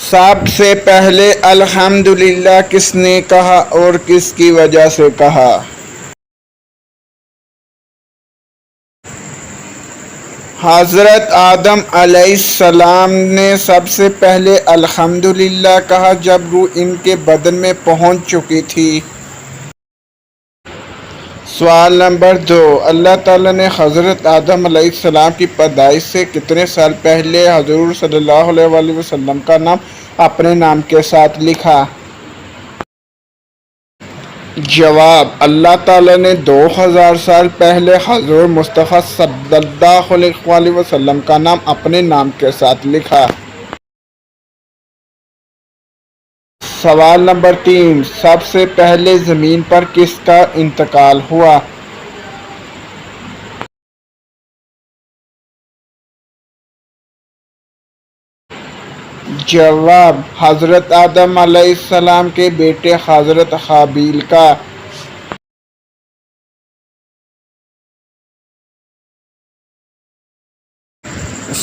سب سے پہلے الحمدللہ کس نے کہا اور کس کی وجہ سے کہا؟ حضرت آدم علیہ السلام نے سب سے پہلے الحمدللہ کہا جب روح ان کے بدن میں پہنچ چکی تھی۔ سوال نمبر 2، اللہ تعالیٰ نے حضرت آدم علیہ السلام کی پیدائش سے کتنے سال پہلے حضور صلی اللہ علیہ وآلہ وسلم کا نام اپنے نام کے ساتھ لکھا؟ جواب، اللہ تعالیٰ نے 2000 سال پہلے حضور مصطفیٰ صلی اللہ علیہ وآلہ وسلم کا نام اپنے نام کے ساتھ لکھا۔ سوال نمبر 3، سب سے پہلے زمین پر کس کا انتقال ہوا؟ جواب، حضرت آدم علیہ السلام کے بیٹے حضرت حابیل کا۔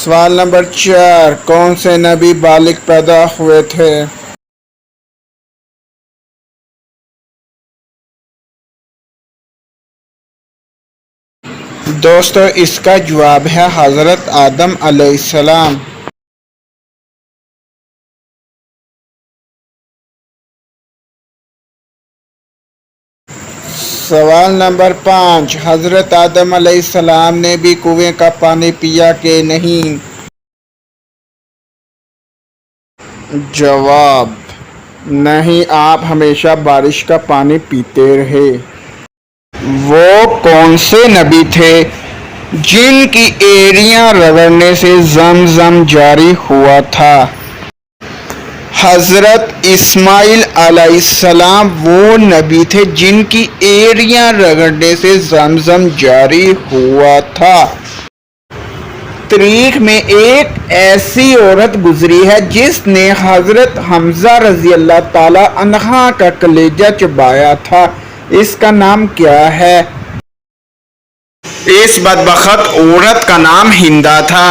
سوال نمبر 4، کون سے نبی بالغ پیدا ہوئے تھے؟ دوستو، اس کا جواب ہے حضرت آدم علیہ السلام۔ سوال نمبر 5، حضرت آدم علیہ السلام نے بھی کنویں کا پانی پیا کہ نہیں؟ جواب، نہیں، آپ ہمیشہ بارش کا پانی پیتے رہے۔ وہ کون سے نبی تھے جن کی ایڑیاں رگڑنے سے زمزم جاری ہوا تھا؟ حضرت اسماعیل علیہ السلام وہ نبی تھے جن کی ایڑیاں رگڑنے سے زمزم جاری ہوا تھا۔ تاریخ میں ایک ایسی عورت گزری ہے جس نے حضرت حمزہ رضی اللہ تعالی عنہ کا کلیجہ چبایا تھا، اس کا نام کیا ہے؟ اس بدبخت عورت کا نام ہندا تھا۔